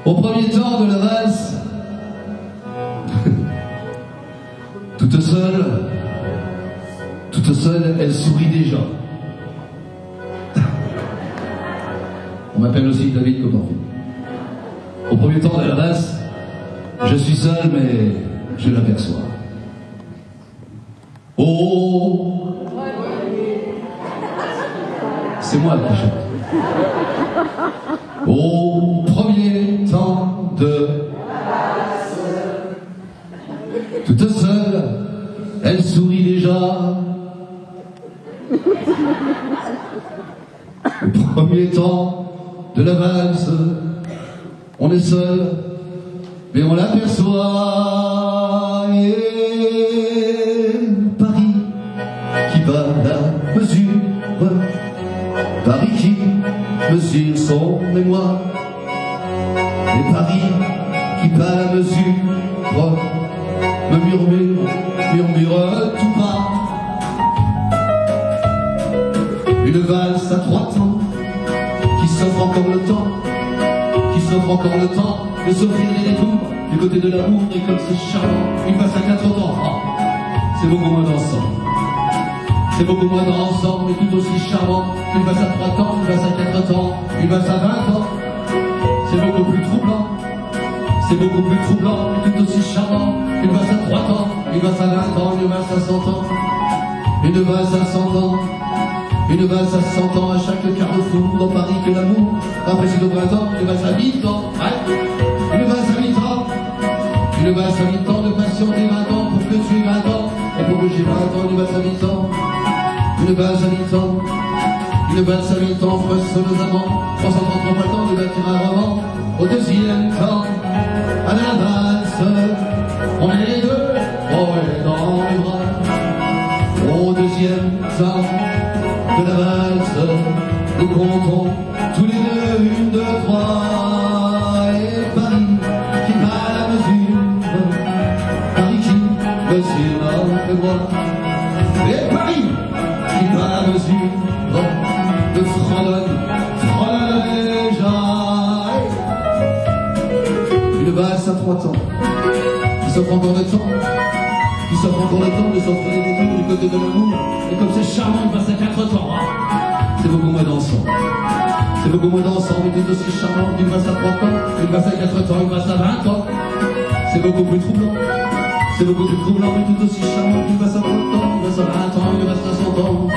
Au premier temps de la valse, toute seule, elle sourit déjà. On m'appelle aussi David Copperfield. Au premier temps de la valse, je suis seul, mais je l'aperçois. Oh, c'est moi qui chante. Au premier temps de toute seule, elle sourit déjà. Au premier temps de la valse, on est seul, mais on l'aperçoit. Et Paris qui bat la mesure, Paris qui mesure son mémoire, et Paris qui bat la mesure, me murmure tout bas. Une valse à 3 temps, qui s'offre encore le temps, de s'offrir des détours du côté de l'amour, et comme c'est charmant, une valse à 4 temps. Oh, c'est beaucoup moins dansant. C'est beaucoup moins dansant, mais tout aussi charmant. Une valse à 3 temps, une valse à 4 temps, une valse à 20 ans. C'est beaucoup plus troublant. C'est beaucoup plus troublant, mais tout aussi charmant. Une valse à 3 temps, une valse à 20 ans, une valse à 100 ans. Une valse à 100 ans. Une valse à 100 ans, à chaque carrefour dans Paris que l'amour apprécie au printemps. Une valse à 8 ans, ouais. Une valse à 8 ans. Une valse à 8 ans de patienter 20 ans pour que tu aies 20 ans. Et pour que j'ai 20 ans, une valse à 8 ans. Une valse à 8 ans. Une valse à 8 ans, froisse nos amants. 333 pas le temps de bâtir un roman. Au deuxième temps, à la valse, on est les deux, on est dans les bras. Au deuxième temps de la valse, nous comptons tous les deux, 1, 2, 3. Et Paris qui bat la mesure, Paris qui mesure notre voix. Et Paris qui bat la mesure, de fredonne déjà. Une valse à 3 temps, qui s'offre encore le temps, qui s'offre encore le temps de s'offrir des détours du côté de l'amour. Et comme c'est charmant, une valse à 4 temps, c'est beaucoup moins dansant. C'est beaucoup moins dansant, mais tout aussi charmant qu'une valse à 3 temps, une valse à 4 temps, une valse à 20 ans. C'est beaucoup plus troublant. C'est beaucoup plus troublant, mais tout aussi charmant qu'une valse à 30 ans, une valse à 20 ans, une valse à 100 ans.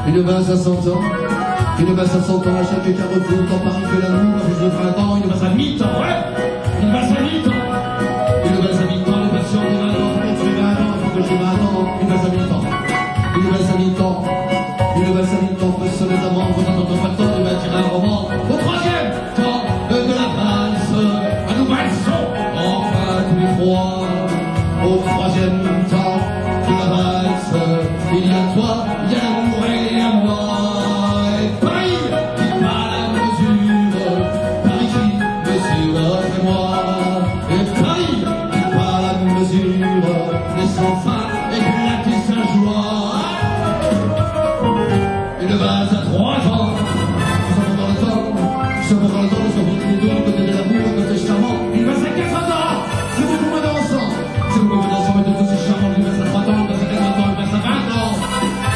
Une valse à 100 ans. Une valse à 100 ans, à chaque carrefour dans Paris que l'amour arrive le printemps. Une valse à 8 ans, ouais. Une valse à 8 ans. Une valse à 8 ans, le patient de 20 ans, pour que tu aies 20 ans, pour que j'ai 20 ans. Une valse à 8 ans. Une valse à 8 ans. Une valse à 8 ans, que ce les amants, vous n'entendez pas le temps de bâtir un roman. Au troisième temps de la valse, à nous valsons, enfin tous les trois. Au troisième temps de la valse, il y a toi, il y a l'amour et à moi. Et Paris qui bat la mesure, Paris qui mesure et moi. Et Paris qui bat la mesure, mais sans fin éclater sa joie. Une valse à 3 ans, nous sommes dans le temps, nous sommes dans le temps de s'offrir des deux, côté de l'amour, côté charmant. Une valse à 4 ans, c'est beaucoup moins dansant. C'est beaucoup moins dansant, mais tout aussi charmant. Une valse à 3 ans, une valse à 4 ans, une valse à 20 ans.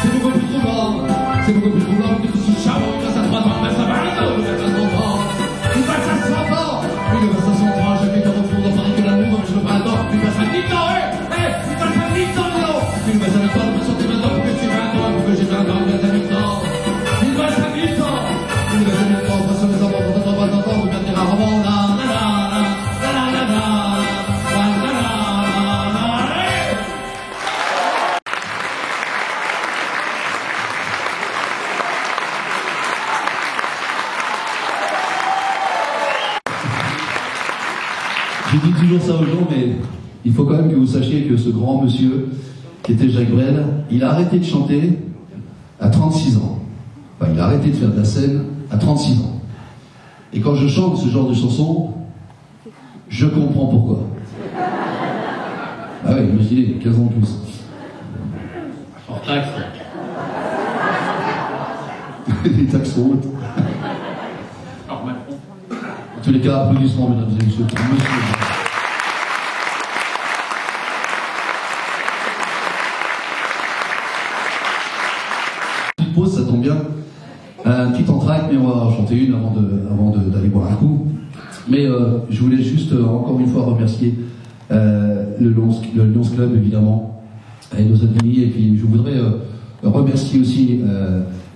C'est beaucoup plus troublant. C'est beaucoup plus troublant, mais tout aussi charmant. Une valse à 3 ans, une valse à 20 ans, une valse à 100 ans. Une valse à 100 ans. Une valse à 100 ans, à chaque carrefour dans Paris que l'amour arrive le printemps. Une valse à 10 ans, une valse à 10 ans, non. Une valse à 10 ans, pour sortir 20 ans, pour que tu aies 20 ans, pour que j'ai 20 ans, une valse à 10 ans. Une valse à 10 ans. Une valse à 10 ans, pour sortir 20 ans, pour t'entendre 20 ans, pour bâtir un roman. Je dis toujours ça aux gens, mais il faut quand même que vous sachiez que ce grand monsieur, qui était Jacques Brel, il a arrêté de chanter à 36 ans. Enfin, il a arrêté de faire de la scène à 36 ans. Et quand je chante ce genre de chanson, je comprends pourquoi. Ah oui, imaginez, 15 ans de plus. Hors taxe. Les taxes sont hautes. Alors Macron. tous les cas, applaudissements, mesdames et messieurs. Petite pause, ça tombe bien. Un petit entracte, mais on va en chanter une avant d'aller boire un coup. Mais je voulais juste encore une fois remercier le Lions Club, évidemment, et nos amis. Et puis je voudrais remercier aussi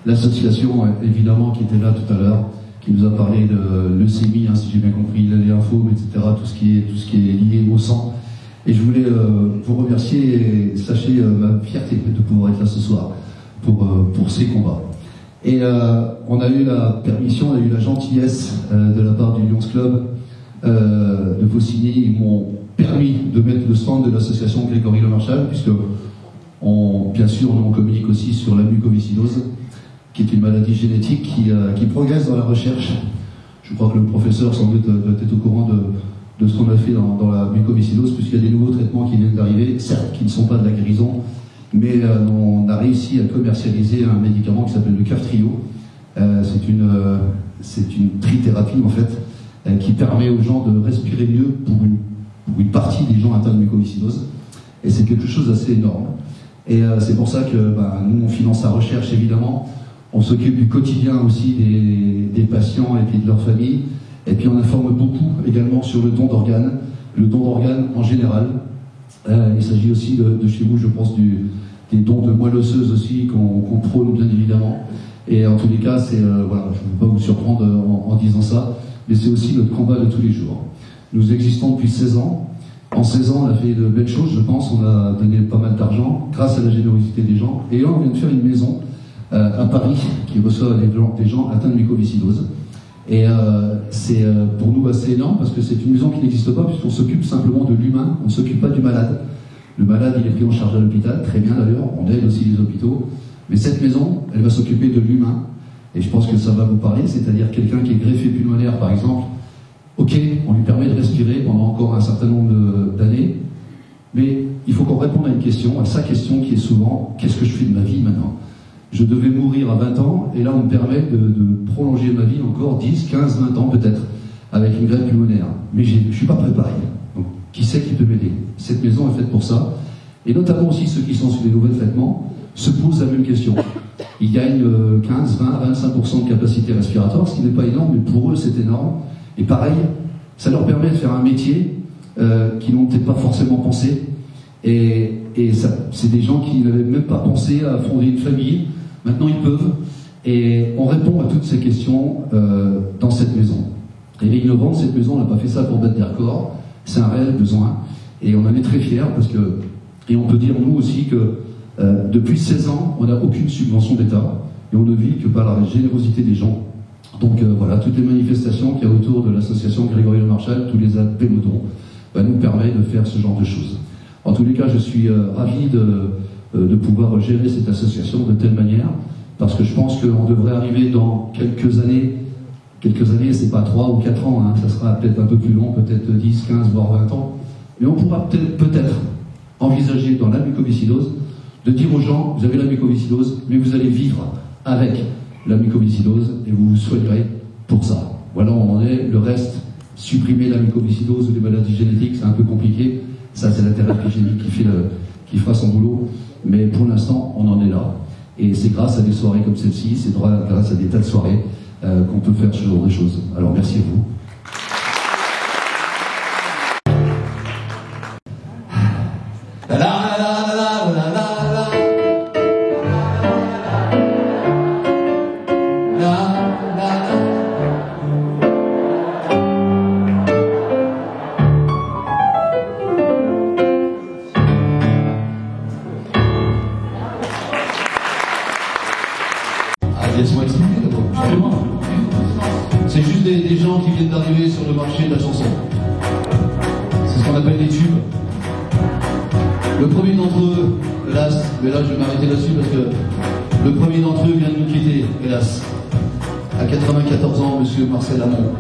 l'association, évidemment, qui était là tout à l'heure, qui nous a parlé de leucémie, hein, si j'ai bien compris, les lymphomes, etc., tout ce qui est lié au sang. Et je voulais vous remercier et sachez ma fierté de pouvoir être là ce soir pour ces combats. Et on a eu la permission, on a eu la gentillesse de la part du Lions Club de Faucigny. Ils m'ont permis de mettre le stand de l'association Grégory Le Marchal, puisque bien sûr on communique aussi sur la mucoviscidose, qui est une maladie génétique qui progresse dans la recherche. Je crois que le professeur sans doute doit être au courant de ce qu'on a fait dans la mucoviscidose, puisqu'il y a des nouveaux traitements qui viennent d'arriver, certes qui ne sont pas de la guérison, mais on a réussi à commercialiser un médicament qui s'appelle le Kaftrio. C'est une trithérapie en fait, qui permet aux gens de respirer mieux pour une partie des gens atteints de mucoviscidose. Et c'est quelque chose d'assez énorme. Et c'est pour ça que nous on finance la recherche évidemment. On s'occupe du quotidien aussi des patients et puis de leur famille. Et puis on informe beaucoup également sur le don d'organes en général. Il s'agit aussi de chez vous, je pense, des dons de moelle osseuse aussi qu'on prône bien évidemment. Et en tous les cas, je ne veux pas vous surprendre en disant ça, mais c'est aussi notre combat de tous les jours. Nous existons depuis 16 ans. En 16 ans, on a fait de belles choses, je pense. On a donné pas mal d'argent grâce à la générosité des gens. Et là, on vient de faire une maison à Paris qui reçoit des gens atteints de mucoviscidose. Et c'est pour nous assez énorme parce que c'est une maison qui n'existe pas puisqu'on s'occupe simplement de l'humain, on ne s'occupe pas du malade. Le malade, il est pris en charge à l'hôpital, très bien d'ailleurs, on aide aussi les hôpitaux. Mais cette maison, elle va s'occuper de l'humain. Et je pense que ça va vous parler, c'est-à-dire quelqu'un qui est greffé pulmonaire par exemple, ok, on lui permet de respirer pendant encore un certain nombre d'années, mais il faut qu'on réponde à une question, à sa question qui est souvent, qu'est-ce que je fais de ma vie maintenant ? Je devais mourir à 20 ans, et là on me permet de prolonger ma vie encore 10, 15, 20 ans peut-être, avec une greffe pulmonaire. Mais je ne suis pas préparé. Donc qui c'est qui peut m'aider ? Cette maison est faite pour ça. Et notamment aussi ceux qui sont sur les nouveaux traitements se posent la même question. Ils gagnent 15, 20, 25% de capacité respiratoire, ce qui n'est pas énorme, mais pour eux c'est énorme. Et pareil, ça leur permet de faire un métier qu'ils n'ont peut-être pas forcément pensé. Et c'est des gens qui n'avaient même pas pensé à fonder une famille. Maintenant, ils peuvent. Et on répond à toutes ces questions dans cette maison. Et les innovantes, cette maison, on n'a pas fait ça pour battre des records. C'est un réel besoin. Et on en est très fiers parce que... Et on peut dire, nous aussi, que depuis 16 ans, on n'a aucune subvention d'État. Et on ne vit que par la générosité des gens. Donc voilà, toutes les manifestations qu'il y a autour de l'association Grégory Le Marchal, tous les appels au don, nous permettent de faire ce genre de choses. En tous les cas, je suis ravi de pouvoir gérer cette association de telle manière, parce que je pense qu'on devrait arriver dans quelques années, c'est pas 3 ou 4 ans, hein, ça sera peut-être un peu plus long, peut-être 10, 15, voire 20 ans, mais on pourra peut-être envisager dans la mucoviscidose de dire aux gens, vous avez la mucoviscidose, mais vous allez vivre avec la mucoviscidose et vous vous soignerez pour ça. Voilà où on en est. Le reste, supprimer la mucoviscidose ou les maladies génétiques, c'est un peu compliqué. Ça, c'est la thérapie génique qui fera son boulot. Mais pour l'instant, on en est là. Et c'est grâce à des soirées comme celle-ci, c'est grâce à des tas de soirées qu'on peut faire ce genre de choses. Alors, merci à vous. Laisse-moi expliquer d'abord. C'est juste des gens qui viennent d'arriver sur le marché de la chanson. C'est ce qu'on appelle des tubes. Le premier d'entre eux, hélas, mais là je vais m'arrêter là-dessus parce que le premier d'entre eux vient de nous quitter, hélas. À 94 ans, monsieur Marcel Amont.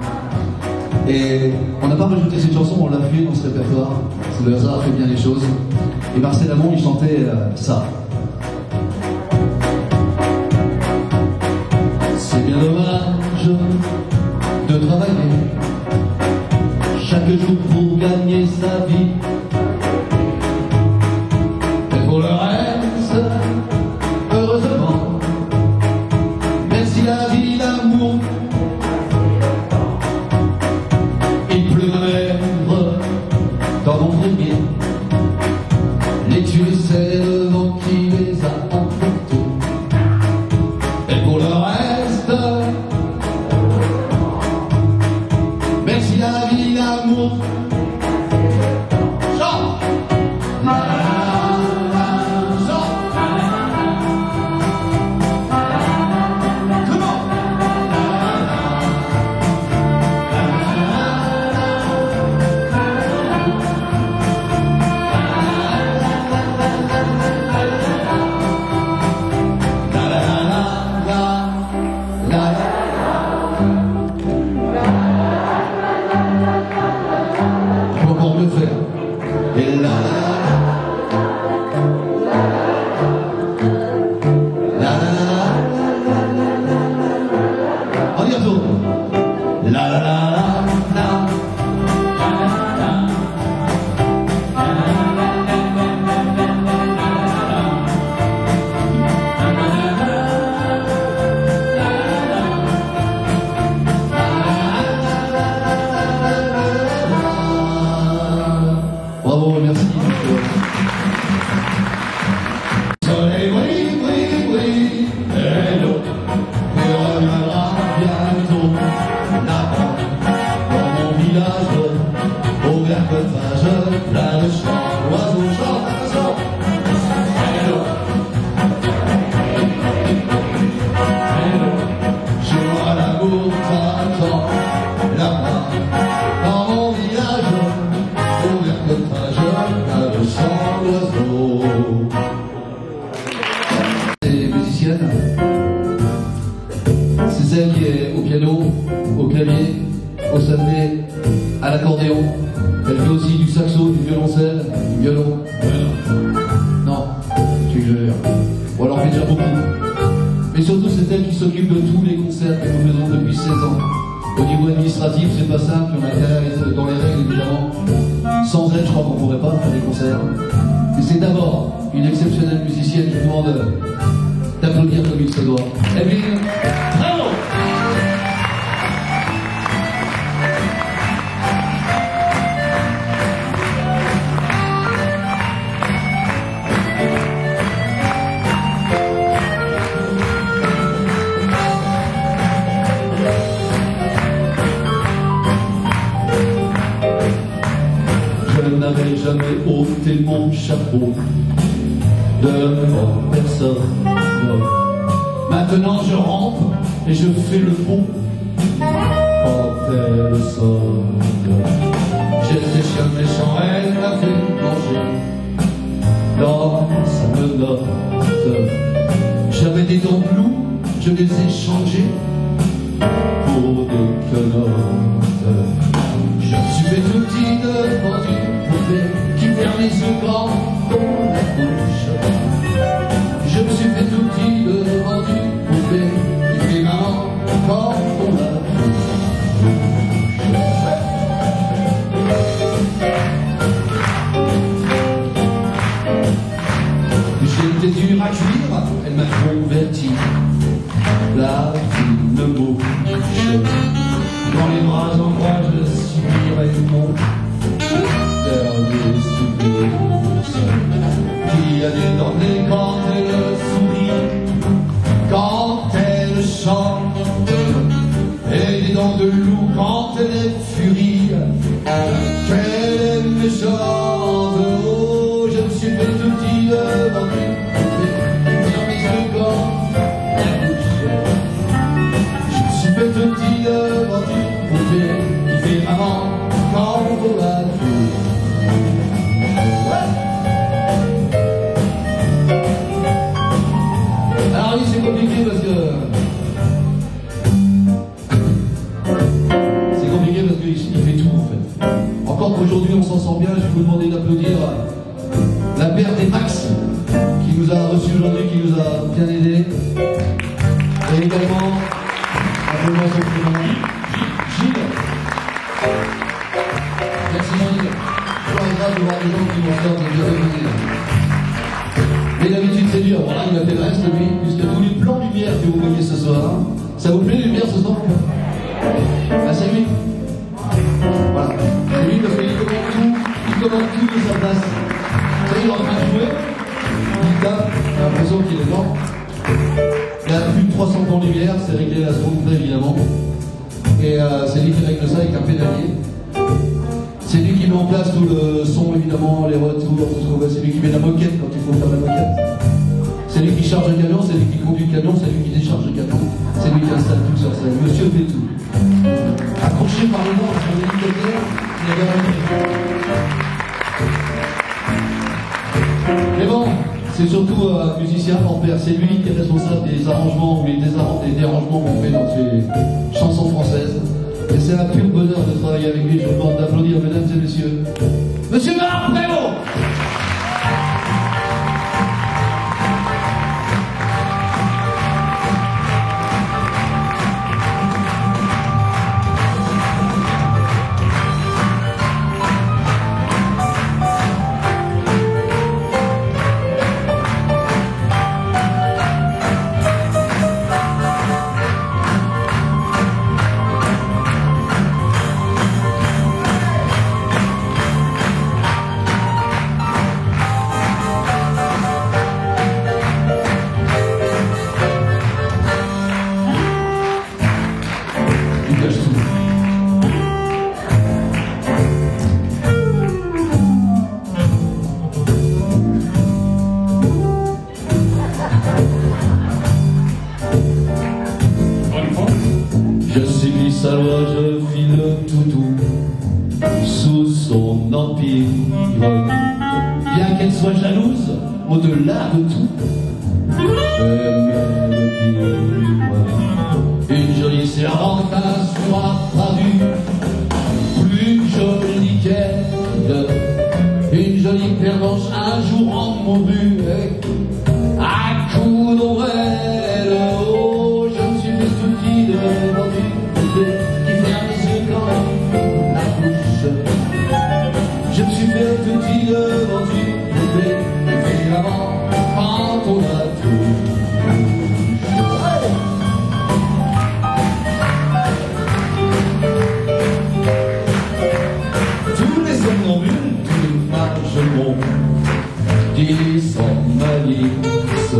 Et on n'a pas rajouté cette chanson, on l'a fait dans ce répertoire. C'est le hasard fait bien les choses. Et Marcel Amont, il chantait ça. C'est bien dommage de travailler chaque jour pour gagner sa vie. Et pour le reste, heureusement, même si la vie, l'amour, il pleut ma mère dans mon grenier. Les tués, c'est le vent qui les a emportés. Et pour le reste, même si la vie, l'amour, chante. Et là, on y retourne. La la la la la. Bravo, merci. Soleil brille, brille, brille, et l'eau, il reviendra bientôt. Là-bas, dans mon village, au vert coffage, là le chant, l'oiseau chante, attention. Et l'eau, chez moi l'amour t'attend. Là-bas, dans mon village, au vert coffage, là le chant, l'oiseau. C'est celle qui est au piano, au clavier, au synthé, à l'accordéon. Elle fait aussi du saxo, du violoncelle, du violon. Non, j'exagère. Ou alors déjà beaucoup. Mais surtout c'est elle qui s'occupe de tous les concerts que nous faisons depuis 16 ans. Au niveau administratif, c'est pas simple, on a qu'à dans les règles évidemment. Sans elle, je crois qu'on pourrait pas faire des concerts. Et c'est d'abord une exceptionnelle musicienne qui demande d'applaudir comme il se doit. Evelyne, bravo! Je n'avais jamais ôté mon chapeau devant personne. Maintenant je rentre et je fais le pont quand elle sonne. J'étais chien méchant, elle m'a fait manger dans sa menotte. J'avais des dents bloues, je les ai changées pour des quenottes. Je me suis fait tout petit devant une poupée qui ferme les yeux grands dans la bouche. Je me suis fait tout petit devant une poupée qui fait maman quand on la touche. J'étais dur à cuire, elle m'a converti. La fine bouche. Dans les bras en croix, je subirai mon dernier soupir. Qui a des dents bleues quand elle sourit, quand elle chante, et des dents de loup quand elle est furie, qu'elle est méchante. Oh, je me suis fait tout petit devant une poupée, dans mes yeux quand la bouche. Je me suis fait tout petit devant une poupée, qui fait maman quand on la touche. Alors oui, c'est compliqué parce que il fait tout en fait. Encore qu'aujourd'hui on s'en sort bien, je vais vous demander d'applaudir la mère des Max qui nous a reçus aujourd'hui, qui nous a bien aidés. Et également, appelons son prénom, Gilles. y avoir des gens qui vont faire des plaisir. Mais d'habitude c'est dur, voilà, il a fait le reste lui, puisque tous les plans lumière que vous voyez ce soir, ça vous plaît les lumières ce soir? Ah c'est lui. Voilà, c'est lui parce qu'il commande tout de sa place. Ça il est en train de jouer, il tape, j'ai l'impression qu'il est mort. Il y a plus de 300 plans lumière, c'est réglé à la seconde près évidemment. Et c'est lui qui règle ça avec un pédalier. C'est lui qui met en place tout le son, évidemment, les retours, tout ce qu'on voit. C'est lui qui met la moquette quand il faut faire la moquette. C'est lui qui charge le camion, c'est lui qui conduit le camion, c'est lui qui décharge le camion. C'est lui qui installe tout sur scène. Monsieur fait tout. Accroché par les dents sur l'hélicoptère, il y avait un mais bon, c'est surtout un musicien hors pair. C'est lui qui est responsable des arrangements ou des dérangements qu'on fait dans ces chansons françaises. Et c'est un pur bonheur de travailler avec lui. Je vous demande d'applaudir, mesdames et messieurs, Monsieur Marc Prévost. Je file tout sous son empire. Bien qu'elle soit jalouse, au-delà de tout, elle me dit une jolie servante soit traduite, plus jolie qu'elle, une jolie pervenche un jour en mon but, à coup d'ombrelle. Oh, je me suis fait tout petit devant qui ferme les yeux quand la bouche. Je me suis fait tout petit devant une poupée, évidemment, quand on a tout. Tous les somnambules, tous les mages m'ont dit sans malice.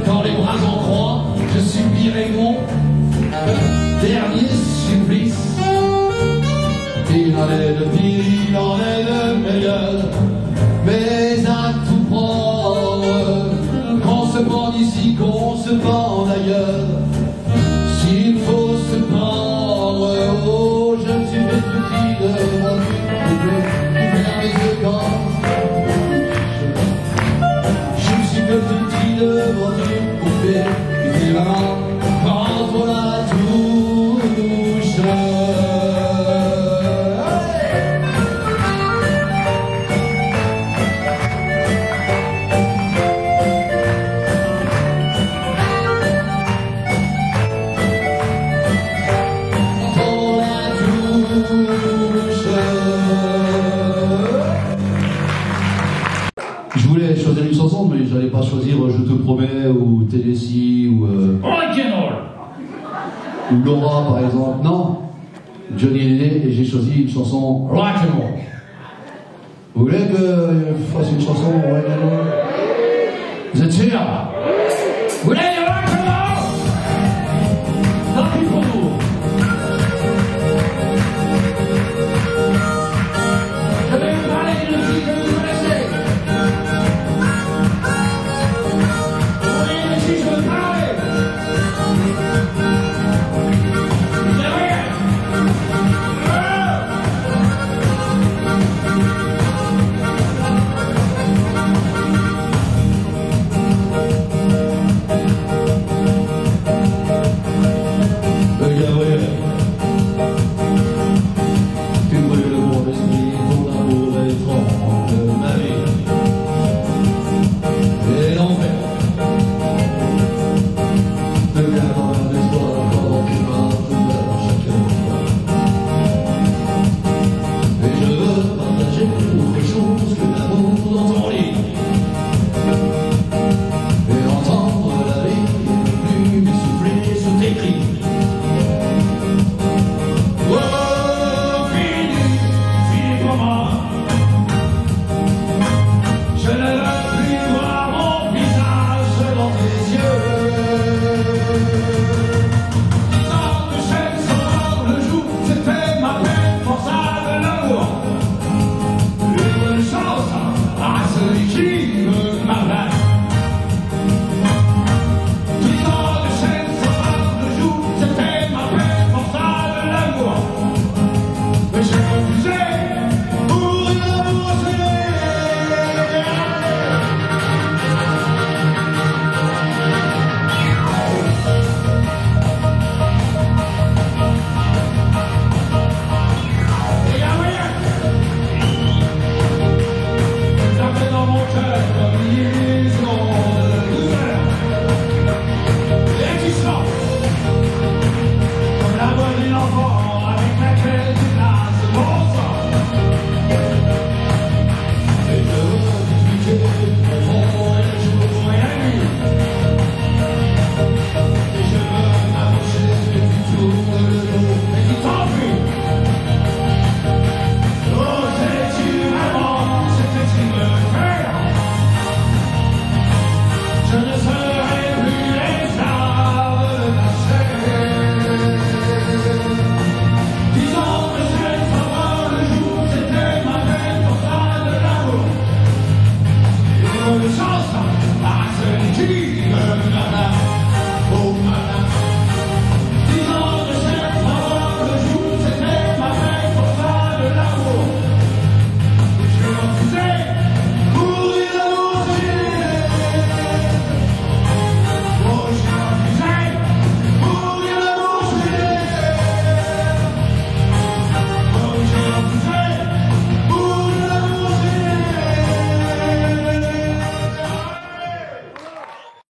Quand les bras en croix, je subirai mon dernier supplice. Il en est de pire, il en est de meilleur, mais à tout prendre, qu'on se pende ici, qu'on se pende ailleurs. S'il faut se prendre, oh, je me suis fait tout petit devant une poupée qui ferme les yeux quand je me suis fait tout petit devant une poupée qui fait maman quand on a tout touché. Je voulais choisir une chanson, mais j'allais pas choisir Je te promets ou Tennessee ou Laura par exemple. Non, Johnny Hallyday, et j'ai choisi une chanson Rock'n'Roll. Vous voulez que je fasse une chanson Rock'n'Roll? Vous êtes sûr? Vous voulez du Rock'n'Roll? Tant pis pour vous. Je vais vous parler d'une musique que vous connaissez. Vous voyez de qui je veux parler? J'ai